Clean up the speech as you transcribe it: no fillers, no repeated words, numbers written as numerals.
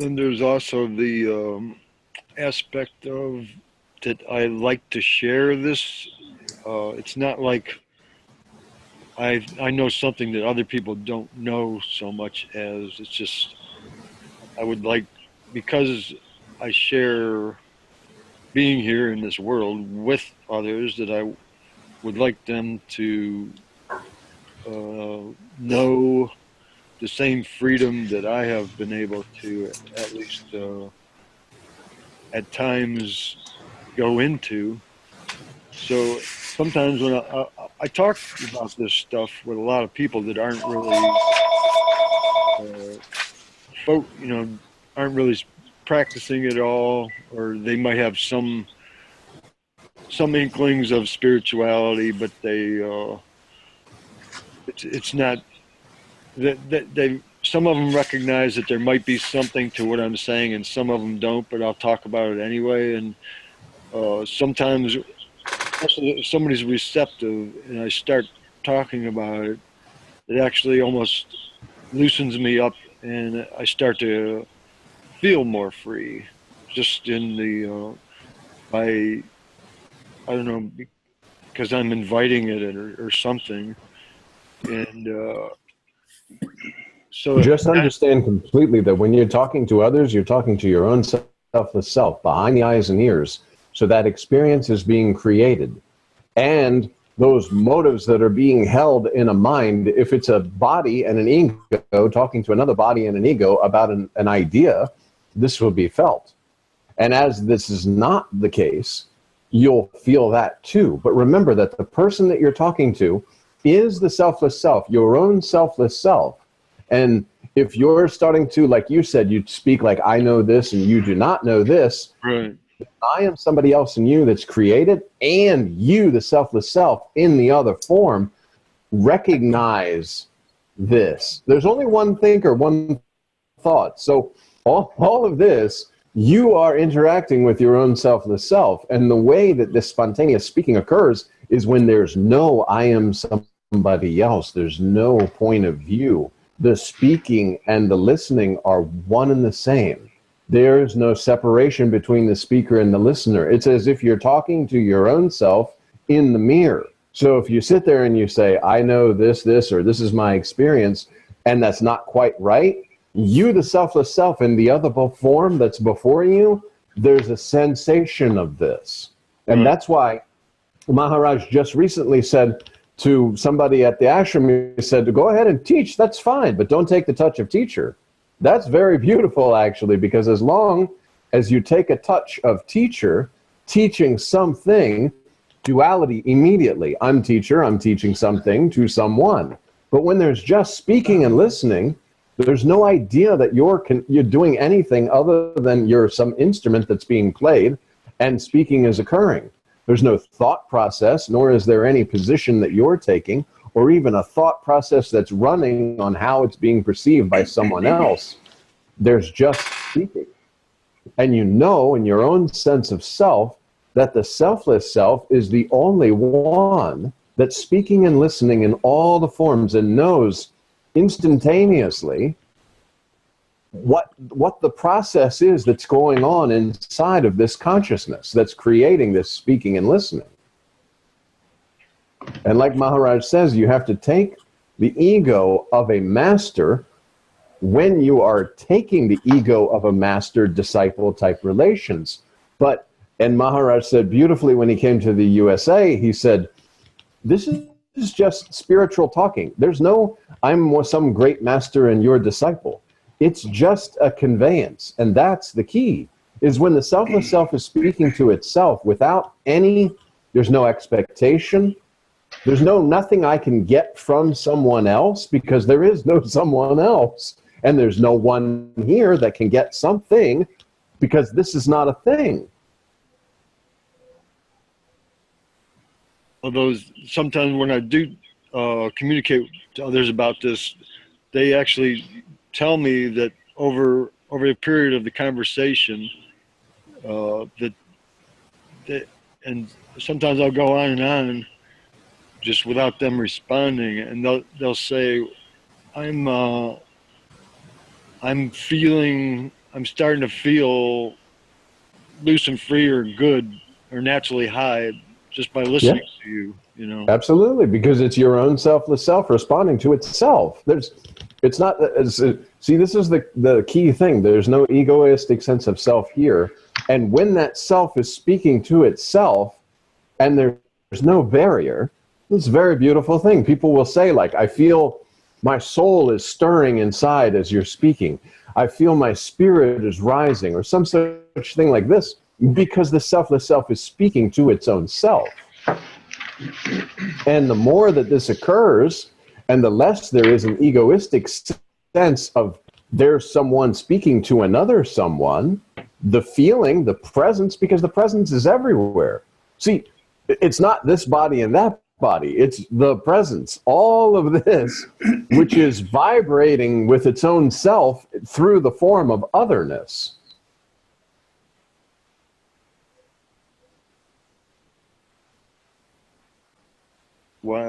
then there's also the aspect of that I like to share this. It's not like I know something that other people don't know so much as it's just I would like because I share being here in this world with others that I would like them to know the same freedom that I have been able to at least at times go into. So sometimes when I talk about this stuff with a lot of people that aren't really uh, you know, aren't really practicing at all, or they might have some inklings of spirituality, but it's not that they some of them recognize that there might be something to what I'm saying, and some of them don't. But I'll talk about it anyway. And sometimes, especially if somebody's receptive, and I start talking about it, it actually almost loosens me up, and I start to feel more free. Just in the by I don't know because I'm inviting it or something, and so Just understand completely that when you're talking to others, you're talking to your own selfless self behind the eyes and ears. So that experience is being created. And those motives that are being held in a mind, if it's a body and an ego talking to another body and an ego about an idea, this will be felt. And as this is not the case, you'll feel that too. But remember that the person that you're talking to is the selfless self, your own selfless self. And if you're starting to, like you said, you speak like I know this and you do not know this, right. I am somebody else in you that's created, and you, the selfless self, in the other form, recognize this. There's only one thinker, one thought. So all of this, you are interacting with your own selfless self. And the way that this spontaneous speaking occurs is when there's no I am somebody else. There's no point of view. The speaking and the listening are one and the same. There's no separation between the speaker and the listener. It's as if you're talking to your own self in the mirror. So if you sit there and you say, I know this, or this is my experience, and that's not quite right, you, the selfless self, in the other form that's before you, there's a sensation of this. And that's why Maharaj just recently said to somebody at the ashram, he said, go ahead and teach, that's fine, but don't take the touch of teacher. That's very beautiful, actually, because as long as you take a touch of teacher, teaching something, duality immediately. I'm teacher, I'm teaching something to someone. But when there's just speaking and listening, there's no idea that you're doing anything other than you're some instrument that's being played and speaking is occurring. There's no thought process, nor is there any position that you're taking, or even a thought process that's running on how it's being perceived by someone else. There's just speaking. And you know in your own sense of self that the selfless self is the only one that's speaking and listening in all the forms and knows instantaneously what the process is that's going on inside of this consciousness that's creating this speaking and listening. And like Maharaj says, you have to take the ego of a master when you are taking the ego of a master-disciple type relations. And Maharaj said beautifully when he came to the USA, he said, this is just spiritual talking. There's no, I'm some great master and you're disciple. It's just a conveyance. And that's the key, is when the selfless self is speaking to itself without there's no expectation. There's nothing I can get from someone else because there is no someone else. And there's no one here that can get something because this is not a thing. Although sometimes when I do communicate to others about this, they actually tell me that over a period of the conversation, that and sometimes I'll go on and on just without them responding, and they'll say, I'm feeling I'm starting to feel loose and free or good or naturally high just by Yeah, listening to you, you know. absolutely, because it's your own selfless self responding to itself. It's not, see, this is the key thing. There's no egoistic sense of self here. And when that self is speaking to itself and there's no barrier, it's a very beautiful thing. People will say, like, I feel my soul is stirring inside as you're speaking. I feel my spirit is rising, or some such thing like this, because the selfless self is speaking to its own self. And the more that this occurs, and the less there is an egoistic sense of there's someone speaking to another someone, the feeling, the presence, because the presence is everywhere. See, it's not this body and that body, it's the presence. All of this, which is vibrating with its own self through the form of otherness. Wow.